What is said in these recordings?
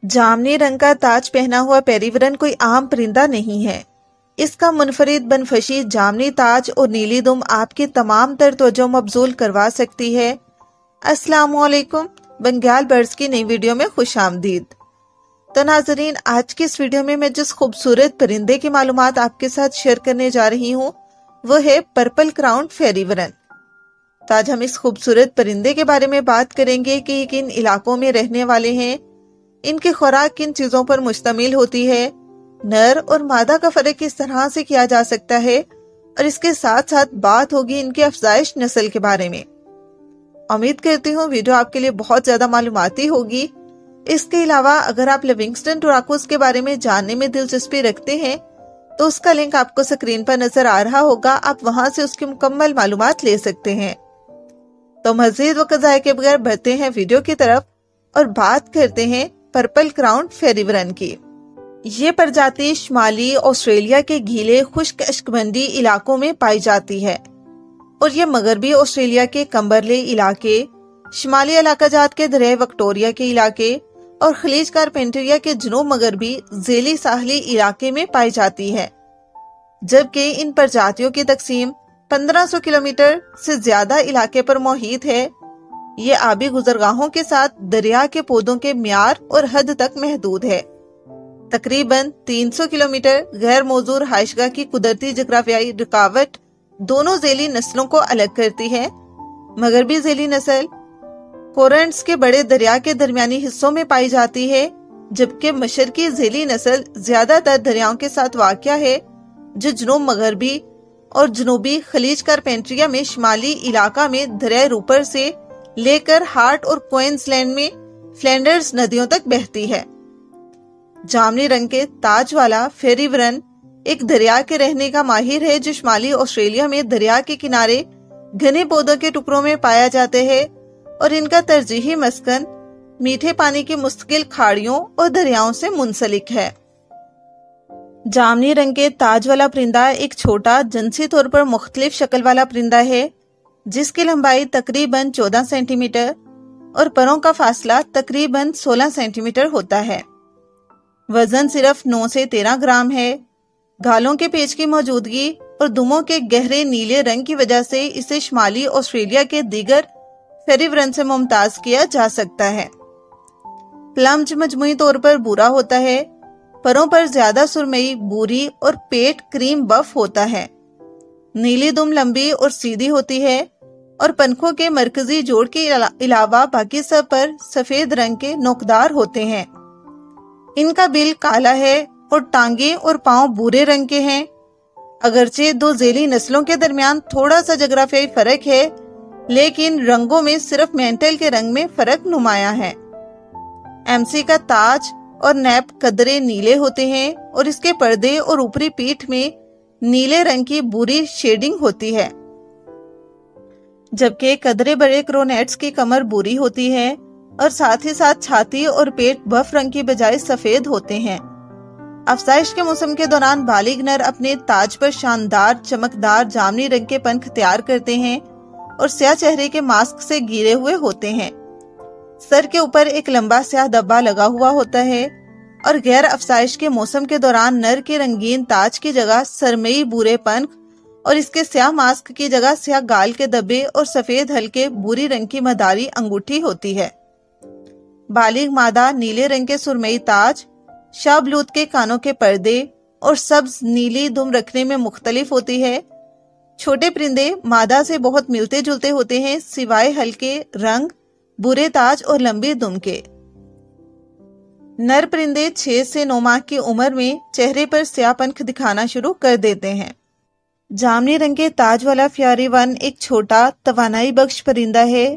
जामनी रंग का ताज पहना हुआ पेरिविरन कोई आम परिंदा नहीं है। इसका मुनफरिद बनफशी जामनी ताज और नीली दुम आपकी तमाम तर तवज्जो मबजूल करवा सकती है। अस्सलामुअलैकुम, बंगाल बर्ड्स की नई वीडियो में खुश आमदीद। तो नाजरीन, आज की इस वीडियो में मैं जिस खूबसूरत परिंदे की मालूमात आपके साथ शेयर करने जा रही हूँ वो है पर्पल क्राउन फेरीवरन। तो आज हम इस खूबसूरत परिंदे के बारे में बात करेंगे कि ये किन इलाकों में रहने वाले हैं, इनकी खुराक किन चीजों पर मुश्तमिल होती है, नर और मादा का फर्क किस तरह से किया जा सकता है, और इसके साथ साथ बात होगी इनकी अफजाइश नस्ल के बारे में। उम्मीद करती हूँ वीडियो आपके लिए बहुत ज्यादा मालूमाती होगी। इसके अलावा अगर आप लिविंगस्टन टोराकोस के बारे में जानने में दिलचस्पी रखते हैं तो उसका लिंक आपको स्क्रीन पर नजर आ रहा होगा, आप वहां से उसकी मुकम्मल मालूमात ले सकते हैं। तो मजीद वक्त ज़ाया के बगैर बढ़ते हैं वीडियो की तरफ और बात करते हैं पर्पल क्राउन फेरीवरन की। ये प्रजाति शुमाली ऑस्ट्रेलिया के गीले खुश्क अश्कबंदी इलाकों में पाई जाती है और ये मगरबी ऑस्ट्रेलिया के कंबरले इलाके, शुमाली इलाका जात के दरिया विक्टोरिया के इलाके और खलीज कारपेंटरिया के जनूब मगरबी झेली साहली इलाके में पाई जाती है। जबकि इन प्रजातियों की तकसीम 1500 किलोमीटर से ज्यादा इलाके पर मुहित है। ये आबी गुजरगाहों के साथ दरिया के पौधों के म्यार और हद तक महदूद है। तकरीबन 300 किलोमीटर गैर मौजूद हाइशगा की कुदरती जग्राफियाई रुकावट दोनों झेली नस्लों को अलग करती है। मगरबी झेली नस्ल कोरंट्स के बड़े दरिया के दरमियानी हिस्सों में पाई जाती है, जबकि मशरकी झेली नस्ल ज्यादातर दरियाओं के साथ वाक़या है जो जनूब मगरबी और जनूबी खलीज कारपेंट्रिया में शुमाली इलाका में दरिया रूपर से लेकर हार्ट और क्वींसलैंड में फ्लैंडर्स नदियों तक बहती है। जामनी रंग के ताज वाला फेरीवरन एक दरिया के रहने का माहिर है जो शुमाली ऑस्ट्रेलिया में दरिया के किनारे घने पौधों के टुकड़ों में पाया जाते हैं और इनका तरजीही मस्कन मीठे पानी की मुस्तकिल खाड़ियों और दरियाओं से मुंसलिक है। जामनी रंग के ताज वाला परिंदा एक छोटा जिनसी तौर पर मुख्तलिफ शक्ल वाला परिंदा है जिसकी लंबाई तकरीबन 14 सेंटीमीटर और परों का फासला तकरीबन 16 सेंटीमीटर होता है। वजन सिर्फ 9 से 13 ग्राम है। गालों के पेच की मौजूदगी और दुमों के गहरे नीले रंग की वजह से इसे शुमाली ऑस्ट्रेलिया के दीगर फेरीवरन से मुमताज किया जा सकता है। प्लम्ज मजमूई तौर पर भूरा होता है, परों पर ज्यादा सुरमई भूरी और पेट क्रीम बफ होता है। नीली दुम लंबी और सीधी होती है और पंखों के मरकजी जोड़ के अलावा बाकी सब पर सफेद रंग के नोकदार होते हैं। इनका बिल काला है और टांगे और पांव भूरे रंग के हैं। अगरचे दो झेली नस्लों के दरमियान थोड़ा सा जगराफियाई फर्क है, लेकिन रंगों में सिर्फ मेंटल के रंग में फर्क नुमाया है। एमसी का ताज और नैप कदरे नीले होते हैं और इसके पर्दे और ऊपरी पीठ में नीले रंग की बुरी शेडिंग होती है, जबकि कदरे बड़े क्रोनेट्स की कमर बुरी होती है और साथ ही साथ छाती और पेट बफ रंग की बजाय सफेद होते हैं। अफजाइश के मौसम के दौरान बालिग नर अपने ताज पर शानदार चमकदार जामनी रंग के पंख तैयार करते हैं और स्याह चेहरे के मास्क से घिरे हुए होते हैं। सर के ऊपर एक लंबा स्याह धब्बा लगा हुआ होता है और गैर अफजाइश के मौसम के दौरान नर के रंगीन ताज की जगह सरमई भूरे पंख और इसके स्याह मास्क की जगह स्याह गाल के धब्बे और सफेद हल्के भूरी रंग की मदारी अंगूठी होती है। बालिग मादा नीले रंग के सुरमई ताज, शाहबलूत के कानों के पर्दे और सब्ज नीली दुम रखने में मुख्तलिफ होती है। छोटे परिंदे मादा से बहुत मिलते जुलते होते हैं सिवाय हल्के रंग, बुरे ताज और लंबी दुम के। नर परिंदे 6 से 9 माह की उम्र में चेहरे पर स्याह पंख दिखाना शुरू कर देते हैं। जामनी रंग के ताज वाला फेरीवरन एक छोटा तवानाई बख्श परिंदा है।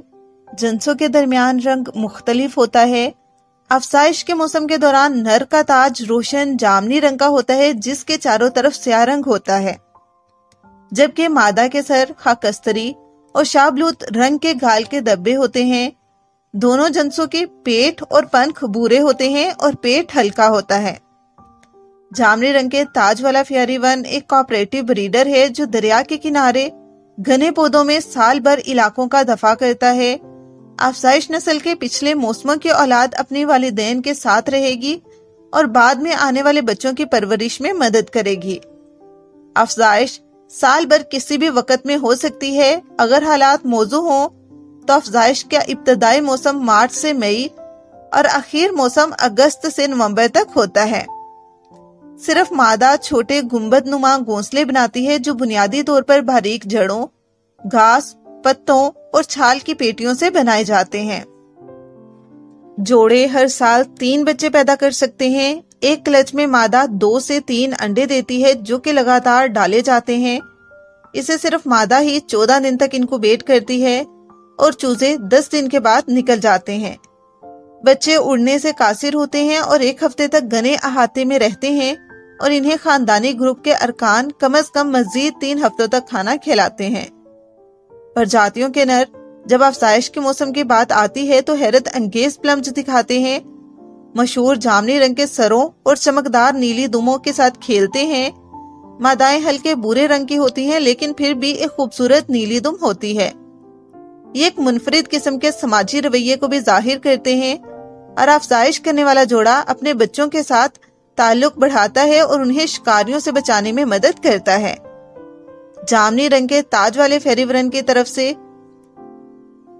जिन्सों के दरमियान रंग मुख्तलिफ होता है। अफसाइश के मौसम के दौरान नर का ताज रोशन जामनी रंग का होता है जिसके चारों तरफ स्याह रंग होता है, जबकि मादा के सर खाकस्तरी और शाहबलूत रंग के गाल के धब्बे होते हैं। दोनों जिन्सों के पेट और पंख भूरे होते हैं और पेट हल्का होता है। जामनी रंग के ताज वाला फेरीवरन एक कोऑपरेटिव ब्रीडर है जो दरिया के किनारे घने पौधों में साल भर इलाकों का दफा करता है अफजाइश नस्ल के पिछले मौसमों की औलाद अपने वालिदैन के साथ रहेगी और बाद में आने वाले बच्चों की परवरिश में मदद करेगी। अफजाइश साल भर किसी भी वक्त में हो सकती है। अगर हालात मौजू हों तो अफजाइश का इब्तदाई मौसम मार्च से मई और आखिर मौसम अगस्त से नवंबर तक होता है। सिर्फ मादा छोटे गुंबद नुमा घोंसले बनाती है जो बुनियादी तौर पर बारीक जड़ों, घास, पत्तों और छाल की पेटियों से बनाए जाते हैं। जोड़े हर साल 3 बच्चे पैदा कर सकते हैं। एक क्लच में मादा 2 से 3 अंडे देती है जो कि लगातार डाले जाते हैं। इसे सिर्फ मादा ही 14 दिन तक इनक्यूबेट करती है और चूजे 10 दिन के बाद निकल जाते हैं। बच्चे उड़ने से कासिर होते हैं और 1 हफ्ते तक घने अहाते में रहते हैं और इन्हें खानदानी ग्रुप के अरकान कम से कम मजीद 3 हफ्तों तक खाना खिलाते हैं। प्रजातियों के नर जब अफजाइश के मौसम की बात आती है तो हैरत अंगेज प्लम्स दिखाते हैं। मशहूर जामनी रंग के सरों और चमकदार नीली दुमों के साथ खेलते हैं। मादाएं हल्के भूरे रंग की होती हैं लेकिन फिर भी एक खूबसूरत नीली दुम होती है। ये एक मुनफरिद किस्म के समाजी रवैये को भी जाहिर करते हैं और अफजाइश करने वाला जोड़ा अपने बच्चों के साथ ताल्लुक बढ़ाता है और उन्हें शिकारियों से बचाने में मदद करता है। जामनी रंग के ताज वाले फेरीवरन की तरफ से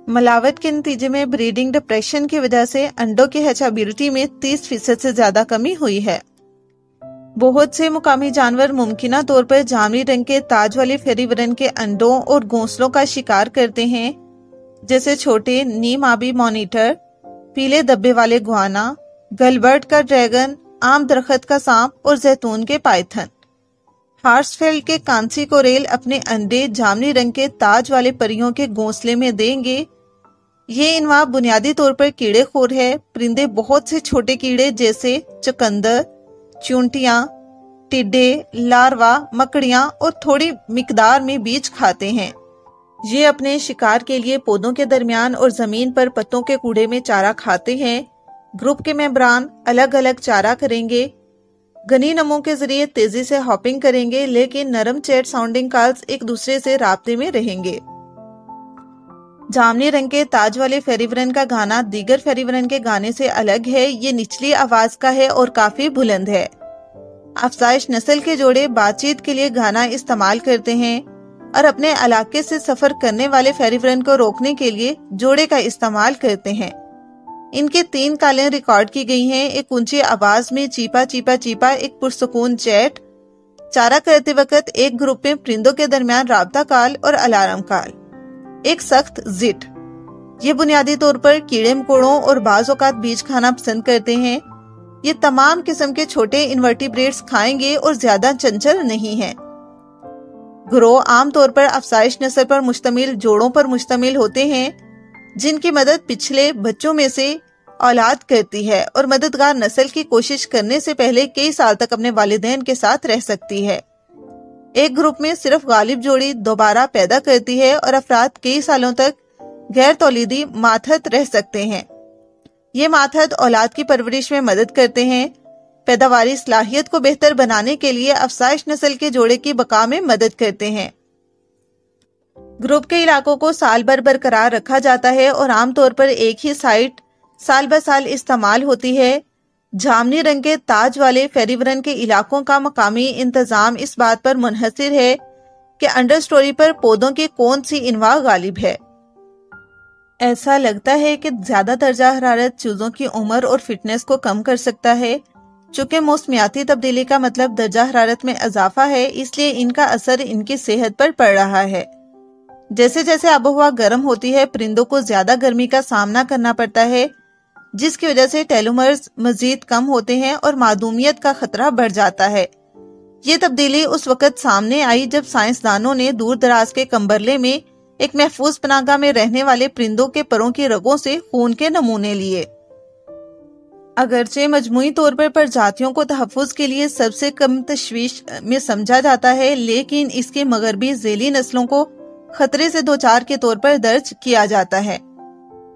मिलावट के नतीजे में ब्रीडिंग डिप्रेशन की वजह से अंडों की हैचेबिलिटी में 30% से ज्यादा कमी हुई है। बहुत से मुकामी जानवर मुमकिना तौर पर जामनी रंग के ताज वाले फेरीवरन के अंडों और घोंसलों का शिकार करते हैं, जैसे छोटे नीम आबी मॉनिटर, पीले धब्बे वाले गुआना, गलबर्ट का ड्रैगन, आम दरख्त का सांप और जैतून के पाइथन। हार्सफेल्ड के कांसी कोरेल अपने अंडे जामनी रंग के ताज वाले परियों के घोंसले में देंगे। ये इनवा बुनियादी तौर पर कीड़े खोर है। परिंदे बहुत से छोटे कीड़े जैसे चुकंदर, चूंटियां, टिड्डे, लार्वा, मकड़ियां और थोड़ी मिकदार में बीज खाते हैं। ये अपने शिकार के लिए पौधों के दरमियान और जमीन पर पत्तों के कूड़े में चारा खाते हैं। ग्रुप के मेंबरान अलग अलग चारा करेंगे। घनी नमों के जरिए तेजी से हॉपिंग करेंगे लेकिन नरम चैट साउंडिंग कॉल्स एक दूसरे से राब्ते में रहेंगे। जामनी रंग के ताज वाले फेरीवरन का गाना दीगर फेरीवरन के गाने से अलग है। ये निचली आवाज का है और काफी बुलंद है। अफजाइश नस्ल के जोड़े बातचीत के लिए गाना इस्तेमाल करते हैं और अपने इलाके से सफर करने वाले फेरीवरन को रोकने के लिए जोड़े का इस्तेमाल करते हैं। इनके 3 कालें रिकॉर्ड की गई हैं। एक ऊंची आवाज में चीपा चीपा चीपा, एक पुरसुकून चैट, चारा करते वक्त एक ग्रुप में परिंदों के दरमियान राब्ता काल और अलार्म काल, एक सख्त जिट। ये बुनियादी तौर पर कीड़े मकोड़ों और बाज़ औक़ात बीज खाना पसंद करते हैं। ये तमाम किस्म के छोटे इन्वर्टिब्रेट्स खाएंगे और ज्यादा चंचल नहीं हैं। ग्रोह आमतौर पर अफजाइश नस्ल पर मुश्तमिल जोड़ों पर मुश्तमिल होते हैं जिनकी मदद पिछले बच्चों में से औलाद करती है और मददगार नस्ल की कोशिश करने से पहले कई साल तक अपने वालिदैन के साथ रह सकती है। एक ग्रुप में सिर्फ गालिब जोड़ी दोबारा पैदा करती है और अफराद कई सालों तक गैर तौलीदी मातहत रह सकते हैं। ये मातहत औलाद की परवरिश में मदद करते हैं। पैदावारी सलाहियत को बेहतर बनाने के लिए अफजाइश नस्ल के जोड़े की बका में मदद करते हैं। ग्रुप के इलाकों को साल भर बरकरार रखा जाता है और आमतौर पर एक ही साइट साल ब साल इस्तेमाल होती है। जामनी रंग के ताज वाले फेरीवरन के इलाकों का मकामी इंतजाम इस बात पर मुनहसिर है कि अंडर स्टोरी पर पौधों की कौन सी इनवा गालिब है। ऐसा लगता है कि ज्यादा दर्जा हरारत चूजों की उम्र और फिटनेस को कम कर सकता है। चूंकि मौसमियाती तब्दीली का मतलब दर्जा हरारत में इजाफा है, इसलिए इनका असर इनकी सेहत पर पड़ रहा है। जैसे जैसे आबोहवा गर्म होती है, परिंदों को ज्यादा गर्मी का सामना करना पड़ता है, जिसकी वजह से टेलोमर्स मजीद कम होते हैं और मादूमियत का खतरा बढ़ जाता है। ये तब्दीली उस वक्त सामने आई जब साइंसदानों ने दूर दराज के कंबरले में एक महफूज पनाहगाह में रहने वाले परिंदों के परों की रगों से खून के नमूने लिए। अगरचे मजमूई तौर पर प्रजातियों को तहफ्फुज के लिए सबसे कम तशवीश में समझा जाता है, लेकिन इसके मगरबी झेली नस्लों को खतरे से दोचार के तौर पर दर्ज किया जाता है।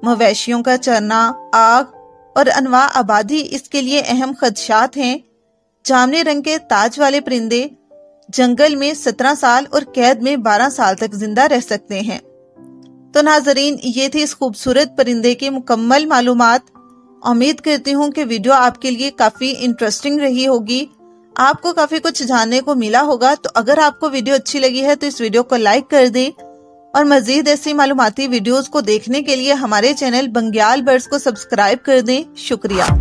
मवेशियों का चरना, आग और अनवा आबादी इसके लिए अहम खदशात हैं। जामनी रंग के ताज वाले परिंदे जंगल में 17 साल और कैद में 12 साल तक जिंदा रह सकते हैं। تو ناظرین یہ تھی اس خوبصورت پرندے کی مکمل معلومات۔ امید کرتی ہوں کہ ویڈیو آپ کے لیے کافی انٹرسٹنگ رہی ہوگی، آپ کو کافی کچھ جاننے کو ملا ہوگا۔ تو اگر آپ کو ویڈیو اچھی لگی ہے تو اس ویڈیو کو لائک کر دیں، اور مزید ایسی معلوماتی ویڈیوز کو دیکھنے کے لیے ہمارے چینل بنگیال برڈز کو سبسکرائب کر دیں۔ شکریہ۔